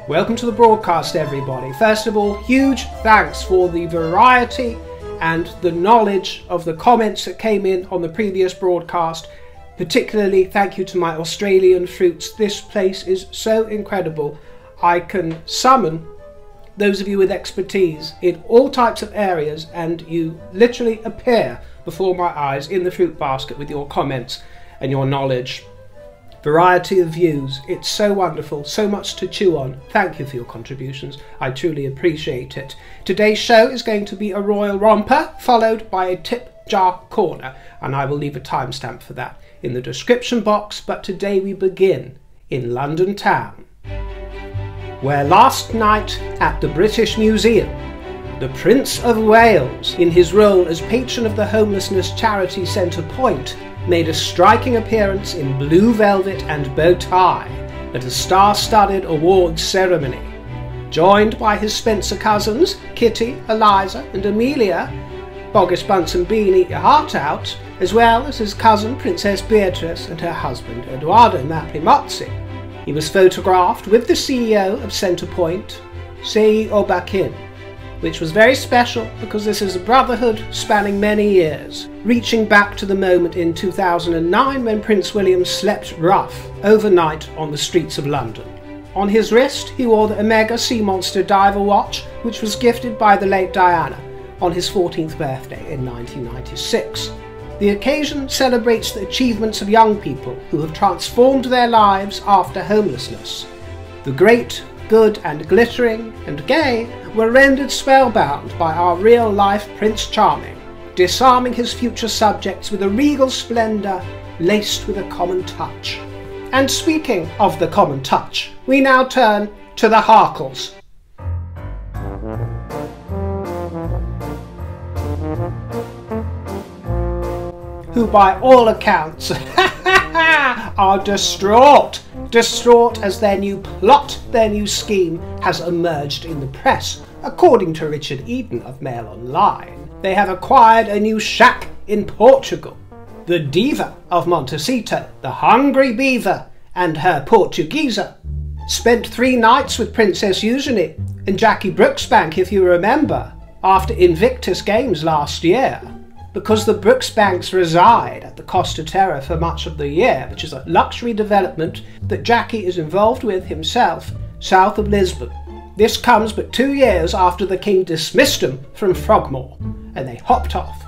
Welcome to the broadcast, everybody. First of all, huge thanks for the variety and the knowledge of the comments that came in on the previous broadcast. Particularly thank you to my Australian fruits. This place is so incredible. I can summon those of you with expertise in all types of areas, and you literally appear before my eyes in the fruit basket with your comments and your knowledge. Variety of views. It's so wonderful, so much to chew on. Thank you for your contributions. I truly appreciate it. Today's show is going to be a royal romper, followed by a tip jar corner, and I will leave a timestamp for that in the description box. But today we begin in London town, where last night at the British Museum, the Prince of Wales, in his role as patron of the homelessness charity Centrepoint, made a striking appearance in blue velvet and bow tie at a star-studded awards ceremony. Joined by his Spencer cousins, Kitty, Eliza and Amelia, Boggis Bunsen Bean Eat Your Heart Out, as well as his cousin Princess Beatrice and her husband Eduardo Mapimozzi. He was photographed with the CEO of Centrepoint, Sei Obakin, which was very special because this is a brotherhood spanning many years, reaching back to the moment in 2009 when Prince William slept rough overnight on the streets of London. On his wrist he wore the Omega Sea Monster diver watch, which was gifted by the late Diana on his 14th birthday in 1996. The occasion celebrates the achievements of young people who have transformed their lives after homelessness. The great, good and glittering and gay were rendered spellbound by our real-life Prince Charming, disarming his future subjects with a regal splendour laced with a common touch. And speaking of the common touch, we now turn to the Harkles. Who by all accounts are distraught as their new plot, their new scheme has emerged in the press. According to Richard Eden of Mail Online, they have acquired a new shack in Portugal. The diva of Montecito, the hungry beaver, and her Portuguesa, spent 3 nights with Princess Eugenie and Jackie Brooksbank, if you remember, after Invictus Games last year. Because the Brooksbanks reside at the Costa Terra for much of the year, which is a luxury development that Jackie is involved with himself, south of Lisbon. This comes but 2 years after the King dismissed them from Frogmore, and they hopped off.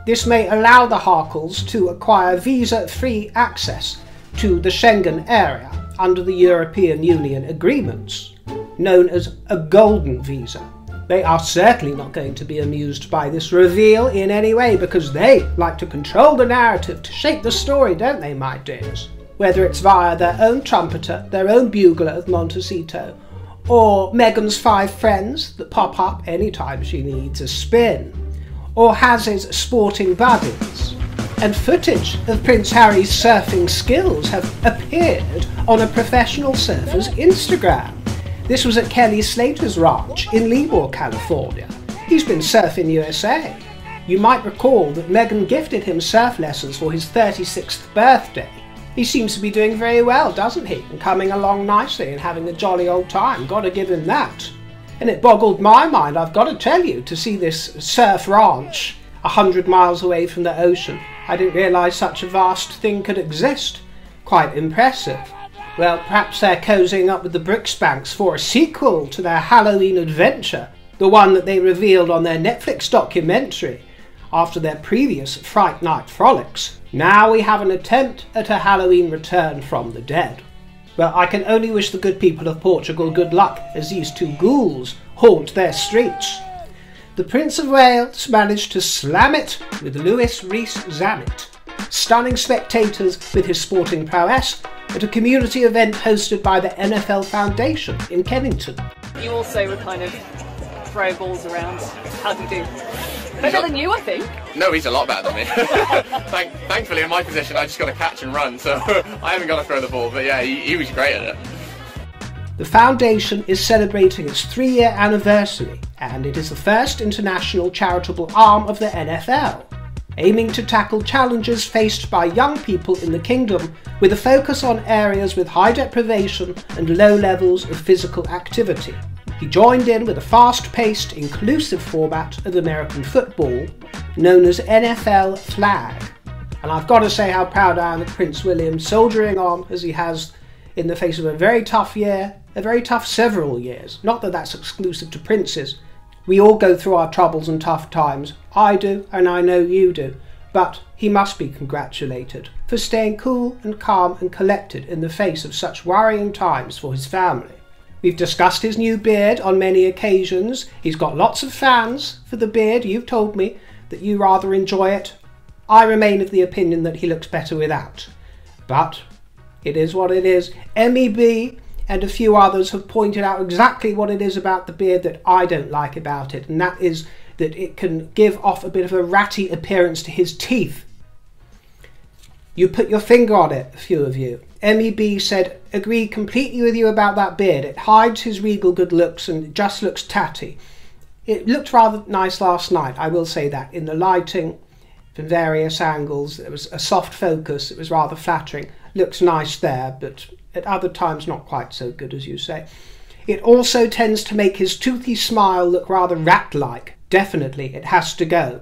This may allow the Harkles to acquire visa-free access to the Schengen area under the European Union agreements, known as a golden visa. They are certainly not going to be amused by this reveal in any way, because they like to control the narrative, to shape the story, don't they, my dears? Whether it's via their own trumpeter, their own bugler of Montecito, or Meghan's 5 friends that pop up anytime she needs a spin, or Haz's sporting buddies. And footage of Prince Harry's surfing skills have appeared on a professional surfer's Instagram. This was at Kelly Slater's ranch in Lemoore, California. He's been surfing USA. You might recall that Meghan gifted him surf lessons for his 36th birthday. He seems to be doing very well, doesn't he? And coming along nicely and having a jolly old time. Gotta give him that. And it boggled my mind, I've got to tell you, to see this surf ranch 100 miles away from the ocean. I didn't realise such a vast thing could exist. Quite impressive. Well, perhaps they're cozying up with the Brooksbanks for a sequel to their Halloween adventure, the one that they revealed on their Netflix documentary after their previous Fright Night frolics. Now we have an attempt at a Halloween return from the dead. Well, I can only wish the good people of Portugal good luck as these 2 ghouls haunt their streets. The Prince of Wales managed to slam it with Lewis Rees-Zammit, stunning spectators with his sporting prowess at a community event hosted by the NFL Foundation in Kennington. You also were kind of throw balls around. How do you do? Better than you, I think. No, he's a lot better than me. Thankfully, in my position, I just got to catch and run, so I haven't got to throw the ball, but yeah, he was great at it. The foundation is celebrating its 3-year anniversary, and it is the first international charitable arm of the NFL. aiming to tackle challenges faced by young people in the kingdom with a focus on areas with high deprivation and low levels of physical activity. He joined in with a fast-paced, inclusive format of American football known as NFL Flag. And I've got to say how proud I am of Prince William soldiering on as he has in the face of a very tough year, a very tough several years. Not that that's exclusive to princes. We all go through our troubles and tough times. I do, and I know you do. But he must be congratulated for staying cool and calm and collected in the face of such worrying times for his family. We've discussed his new beard on many occasions. He's got lots of fans for the beard. You've told me that you rather enjoy it. I remain of the opinion that he looks better without. But it is what it is. MEB and a few others have pointed out exactly what it is about the beard that I don't like about it, and that is that it can give off a bit of a ratty appearance to his teeth. You put your finger on it, a few of you. MEB said, agree completely with you about that beard. It hides his regal good looks and it just looks tatty. It looked rather nice last night, I will say that. In the lighting, from various angles, there was a soft focus, it was rather flattering. Looks nice there, but at other times not quite so good, as you say. It also tends to make his toothy smile look rather rat-like. Definitely, it has to go.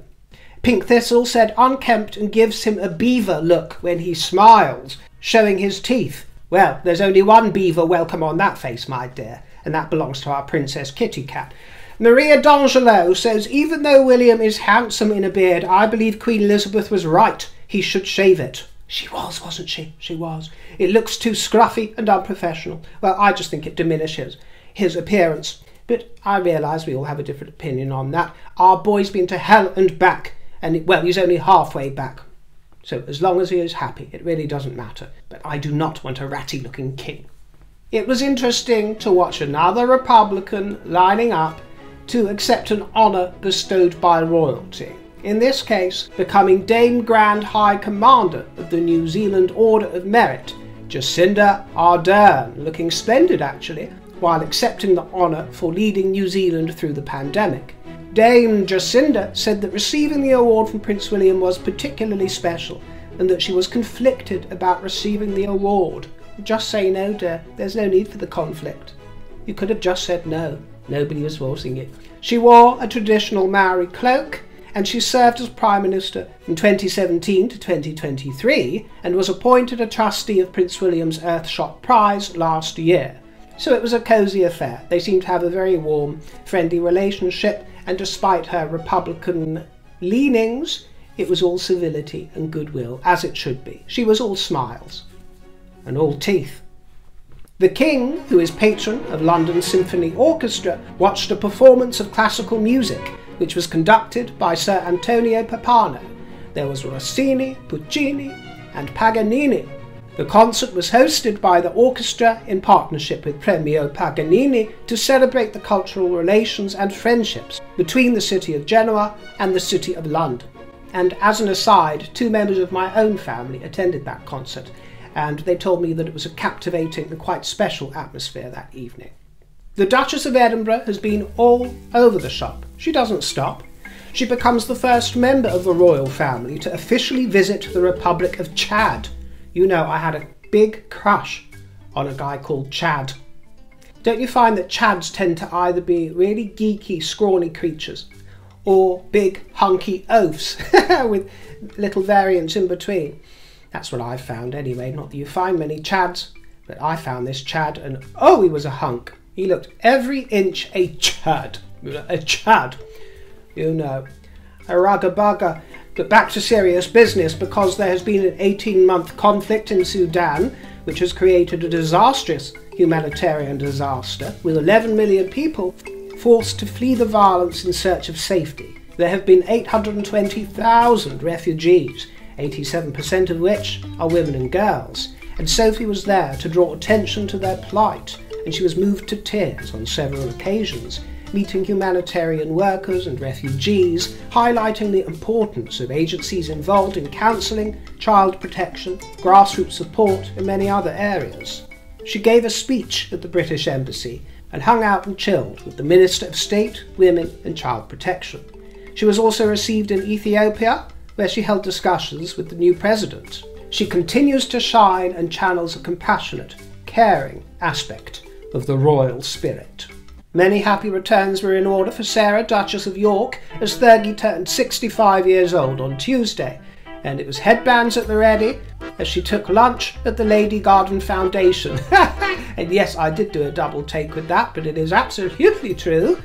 Pink Thistle said unkempt and gives him a beaver look when he smiles, showing his teeth. Well, there's only one beaver welcome on that face, my dear, and that belongs to our Princess Kitty Cat. Maria D'Angelo says, even though William is handsome in a beard, I believe Queen Elizabeth was right. He should shave it. She was, wasn't she? She was. It looks too scruffy and unprofessional. Well, I just think it diminishes his appearance. But I realise we all have a different opinion on that. Our boy's been to hell and back, and, well, he's only halfway back. So as long as he is happy, it really doesn't matter. But I do not want a ratty-looking king. It was interesting to watch another Republican lining up to accept an honour bestowed by royalty. In this case, becoming Dame Grand High Commander of the New Zealand Order of Merit, Jacinda Ardern, looking splendid actually, while accepting the honour for leading New Zealand through the pandemic. Dame Jacinda said that receiving the award from Prince William was particularly special, and that she was conflicted about receiving the award. Just say no, dear. There's no need for the conflict. You could have just said no. Nobody was forcing it. She wore a traditional Maori cloak, and she served as Prime Minister from 2017 to 2023, and was appointed a trustee of Prince William's Earthshot Prize last year. So it was a cosy affair. They seemed to have a very warm, friendly relationship, and despite her Republican leanings, it was all civility and goodwill, as it should be. She was all smiles and all teeth. The King, who is patron of London Symphony Orchestra, watched a performance of classical music, which was conducted by Sir Antonio Pappano. There was Rossini, Puccini, and Paganini. The concert was hosted by the orchestra in partnership with Premio Paganini to celebrate the cultural relations and friendships between the city of Genoa and the city of London. And as an aside, 2 members of my own family attended that concert, and they told me that it was a captivating and quite special atmosphere that evening. The Duchess of Edinburgh has been all over the shop. She doesn't stop. She becomes the first member of the royal family to officially visit the Republic of Chad. You know, I had a big crush on a guy called Chad. Don't you find that Chads tend to either be really geeky, scrawny creatures, or big, hunky oafs, with little variants in between? That's what I've found anyway. Not that you find many Chads, but I found this Chad, and oh, he was a hunk. He looked every inch a Chad. A Chad. You know, a rugga-bugga. But back to serious business, because there has been an 18-month conflict in Sudan, which has created a disastrous humanitarian disaster, with 11 million people forced to flee the violence in search of safety. There have been 820,000 refugees, 87% of which are women and girls, and Sophie was there to draw attention to their plight, and she was moved to tears on several occasions, meeting humanitarian workers and refugees, highlighting the importance of agencies involved in counselling, child protection, grassroots support, and many other areas. She gave a speech at the British Embassy and hung out and chilled with the Minister of State, Women and Child Protection. She was also received in Ethiopia where she held discussions with the new president. She continues to shine and channels a compassionate, caring aspect of the royal spirit. Many happy returns were in order for Sarah, Duchess of York, as Fergie turned 65 years old on Tuesday, and it was headbands at the ready as she took lunch at the Lady Garden Foundation. And yes, I did do a double take with that, but it is absolutely true.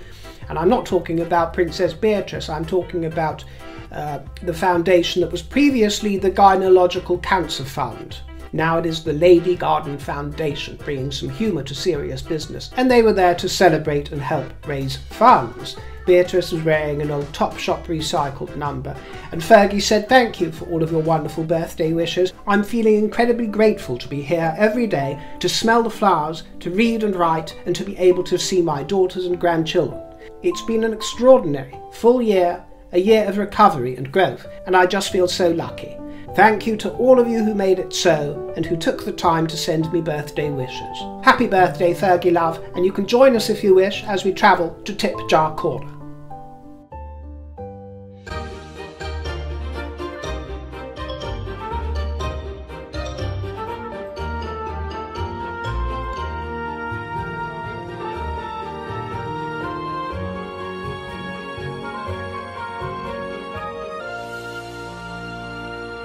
And I'm not talking about Princess Beatrice, I'm talking about the foundation that was previously the Gynecological Cancer Fund. Now it is the Lady Garden Foundation, bringing some humour to serious business. And they were there to celebrate and help raise funds. Beatrice was wearing an old Topshop recycled number, and Fergie said thank you for all of your wonderful birthday wishes. I'm feeling incredibly grateful to be here every day, to smell the flowers, to read and write, and to be able to see my daughters and grandchildren. It's been an extraordinary full year, a year of recovery and growth, and I just feel so lucky. Thank you to all of you who made it so, and who took the time to send me birthday wishes. Happy birthday, Fergie love, and you can join us if you wish as we travel to Tip Jar Corner.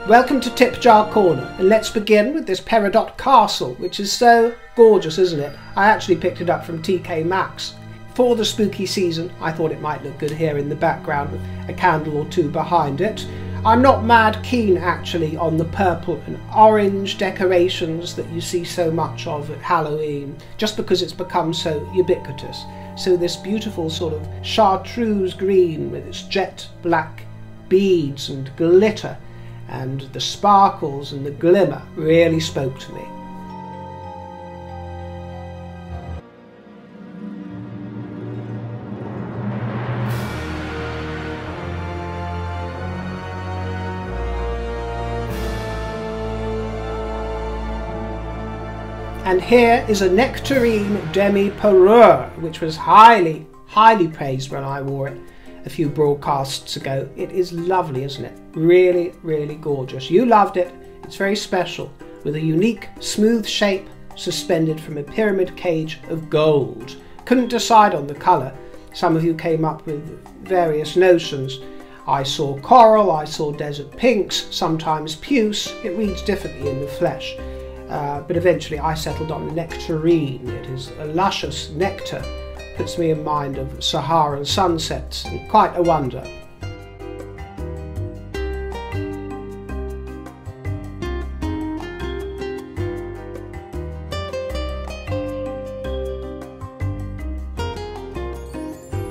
Welcome to Tip Jar Corner, and let's begin with this Peridot Castle, which is so gorgeous, isn't it? I actually picked it up from TK Maxx. For the spooky season, I thought it might look good here in the background with a candle or two behind it. I'm not mad keen actually on the purple and orange decorations that you see so much of at Halloween, just because it's become so ubiquitous. So this beautiful sort of chartreuse green with its jet black beads and glitter and the sparkles and the glimmer really spoke to me. And here is a nectarine demi-parure, which was highly praised when I wore it a few broadcasts ago. It is lovely, isn't it? Really, really gorgeous. You loved it. It's very special, with a unique, smooth shape suspended from a pyramid cage of gold. Couldn't decide on the colour. Some of you came up with various notions. I saw coral, I saw desert pinks, sometimes puce. It reads differently in the flesh. But eventually I settled on nectarine. It is a luscious nectar. Puts me in mind of Saharan sunsets, and quite a wonder.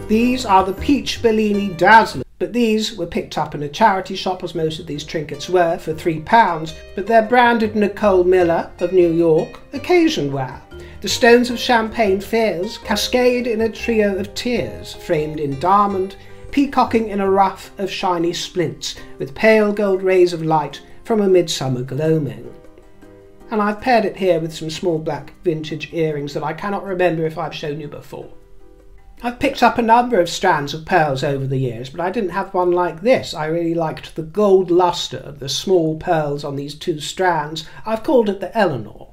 These are the Peach Bellini Dazzlers, but these were picked up in a charity shop, as most of these trinkets were, for £3, but they're branded Nicole Miller of New York occasion wear. The stones of champagne fairs cascade in a trio of tears, framed in diamond, peacocking in a ruff of shiny splints, with pale gold rays of light from a midsummer gloaming. And I've paired it here with some small black vintage earrings that I cannot remember if I've shown you before. I've picked up a number of strands of pearls over the years, but I didn't have one like this. I really liked the gold lustre of the small pearls on these two strands. I've called it the Eleanor.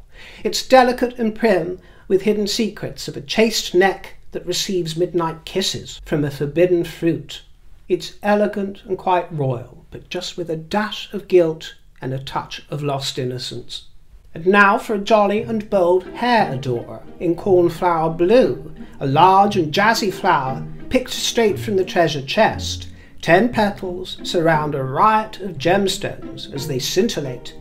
It's delicate and prim, with hidden secrets of a chaste neck that receives midnight kisses from a forbidden fruit. It's elegant and quite royal, but just with a dash of guilt and a touch of lost innocence. And now for a jolly and bold hair adorer in cornflower blue, a large and jazzy flower picked straight from the treasure chest. 10 petals surround a riot of gemstones as they scintillate.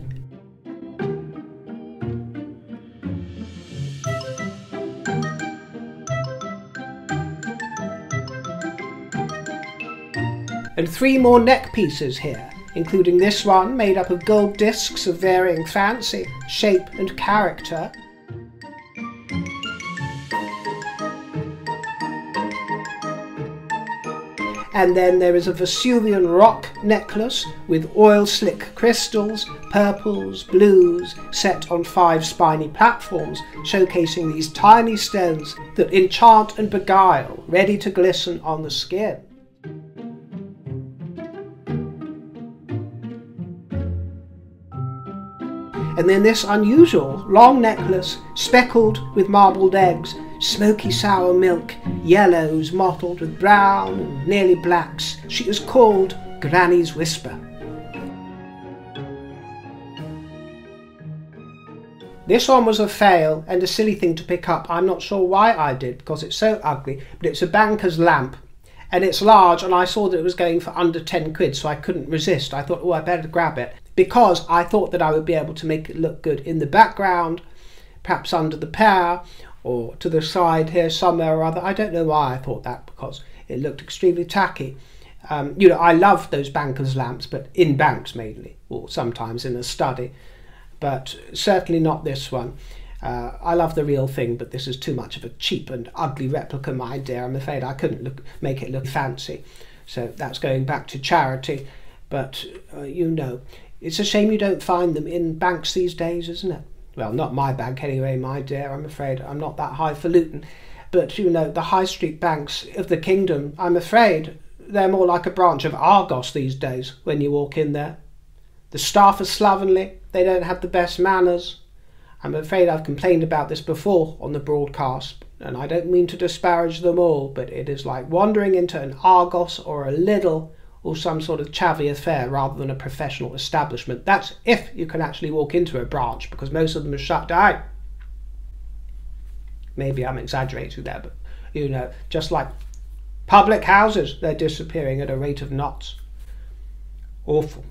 And 3 more neck pieces here, including this one made up of gold discs of varying fancy, shape and character. And then there is a Vesuvian rock necklace with oil slick crystals, purples, blues, set on 5 spiny platforms, showcasing these tiny stones that enchant and beguile, ready to glisten on the skin. And then this unusual long necklace, speckled with marbled eggs, smoky sour milk, yellows mottled with brown and nearly blacks. She is called Granny's Whisper. This one was a fail and a silly thing to pick up. I'm not sure why I did, because it's so ugly, but it's a banker's lamp. And it's large, and I saw that it was going for under 10 quid, so I couldn't resist. I thought, oh, I better grab it, because I thought that I would be able to make it look good in the background, perhaps under the pear, or to the side here somewhere or other. I don't know why I thought that, because it looked extremely tacky. You know, I love those banker's lamps, but in banks mainly, or sometimes in a study. But certainly not this one. I love the real thing, but this is too much of a cheap and ugly replica, my dear. I'm afraid I couldn't make it look fancy. So that's going back to charity. But, you know, it's a shame you don't find them in banks these days, isn't it? Well, not my bank anyway, my dear. I'm afraid I'm not that highfalutin. But, you know, the high street banks of the kingdom, I'm afraid they're more like a branch of Argos these days when you walk in there. The staff are slovenly. They don't have the best manners. I'm afraid I've complained about this before on the broadcast, and I don't mean to disparage them all, but it is like wandering into an Argos or a Lidl or some sort of chavvy affair rather than a professional establishment. That's if you can actually walk into a branch, because most of them are shut down. Maybe I'm exaggerating there, but, you know, just like public houses, they're disappearing at a rate of knots. Awful.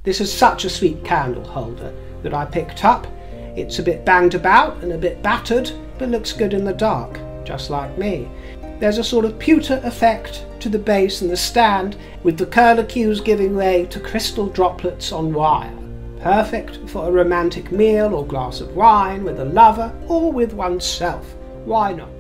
This is such a sweet candle holder that I picked up. It's a bit banged about and a bit battered, but looks good in the dark, just like me. There's a sort of pewter effect to the base and the stand, with the curlicues giving way to crystal droplets on wire. Perfect for a romantic meal or glass of wine with a lover or with oneself. Why not?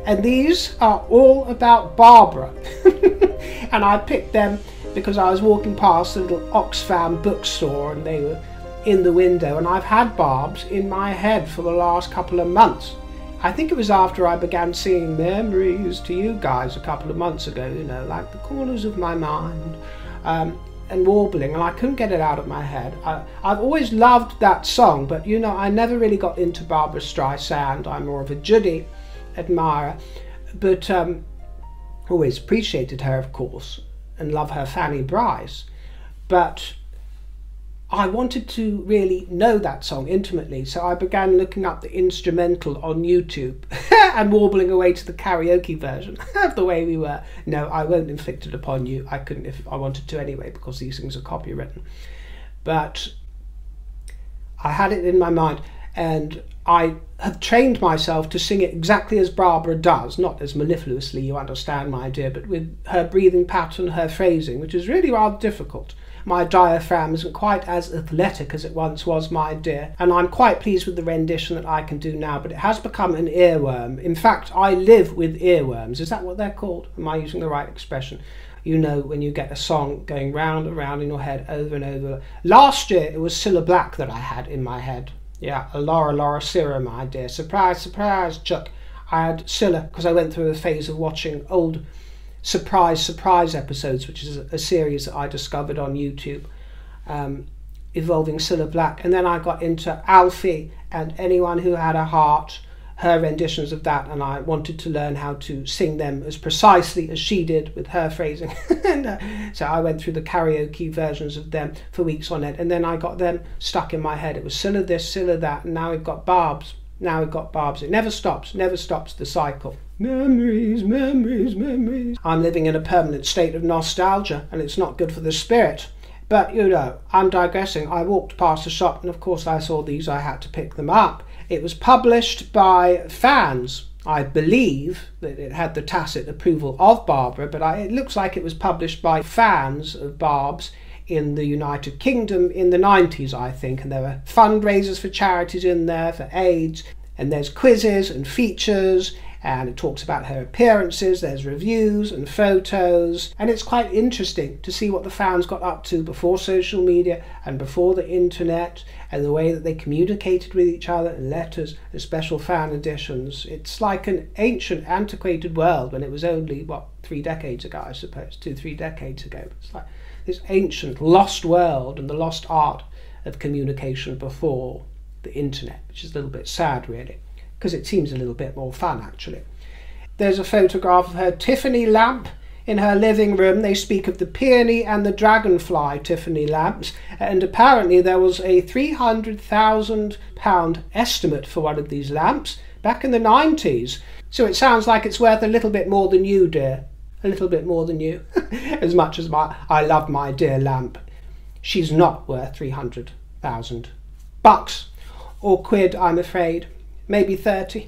And these are all about Barbara. And I picked them because I was walking past the little Oxfam bookstore and they were in the window, and I've had Barbs in my head for the last couple of months. I think it was after I began singing Memories to you guys a couple of months ago, you know, like the corners of my mind, and warbling, and I couldn't get it out of my head. I've always loved that song, but, you know, I never really got into Barbara Streisand. I'm more of a Judy admirer, but always appreciated her, of course, and love her Fanny Bryce. But I wanted to really know that song intimately, so I began looking up the instrumental on YouTube and warbling away to the karaoke version of The Way We Were. No, I won't inflict it upon you. I couldn't if I wanted to anyway, because these things are copywritten. But I had it in my mind, and I have trained myself to sing it exactly as Barbara does, not as mellifluously, you understand, my dear, but with her breathing pattern, her phrasing, which is really rather difficult. My diaphragm isn't quite as athletic as it once was, my dear, and I'm quite pleased with the rendition that I can do now, but it has become an earworm. In fact, I live with earworms. Is that what they're called? Am I using the right expression? You know, when you get a song going round and round in your head over and over. Last year, it was Cilla Black that I had in my head. Yeah, a Laura Syrah, my dear. Surprise, surprise, Chuck. I had Cilla because I went through a phase of watching old surprise episodes, which is a series that I discovered on YouTube, involving Cilla Black. And then I got into Alfie and Anyone Who Had a Heart, her renditions of that, and I wanted to learn how to sing them as precisely as she did with her phrasing. And, so I went through the karaoke versions of them for weeks on end, and then I got them stuck in my head. It was Cilla this, Cilla that, and now we've got Barbs. Now we've got Barbs. It never stops, the cycle. Memories, memories, memories. I'm living in a permanent state of nostalgia, and it's not good for the spirit. But, you know, I'm digressing. I walked past the shop, and of course I saw these. I had to pick them up. It was published by fans. I believe that it had the tacit approval of Barbara, but it looks like it was published by fans of Barb's in the United Kingdom in the 90s, I think. And there were fundraisers for charities in there, for AIDS, and there's quizzes and features, and it talks about her appearances. There's reviews and photos, and it's quite interesting to see what the fans got up to before social media and before the internet, and the way that they communicated with each other in letters and special fan editions. It's like an ancient, antiquated world when it was only, what, 3 decades ago, I suppose, 2-3 decades ago. It's like this ancient, lost world and the lost art of communication before the internet, which is a little bit sad, really, because it seems a little bit more fun, actually. There's a photograph of her Tiffany lamp in her living room. They speak of the peony and the dragonfly Tiffany lamps, and apparently there was a £300,000 estimate for one of these lamps back in the 90s. So it sounds like it's worth a little bit more than you, dear. A little bit more than you. As much as I love my dear lamp, she's not worth £300,000. Or quid, I'm afraid. Maybe 30.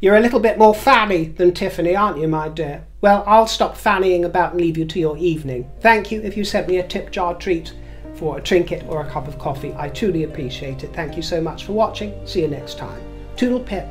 You're a little bit more fanny than Tiffany, aren't you, my dear? Well, I'll stop fannying about and leave you to your evening. Thank you if you sent me a tip jar treat for a trinket or a cup of coffee. I truly appreciate it. Thank you so much for watching. See you next time. Toodle pip.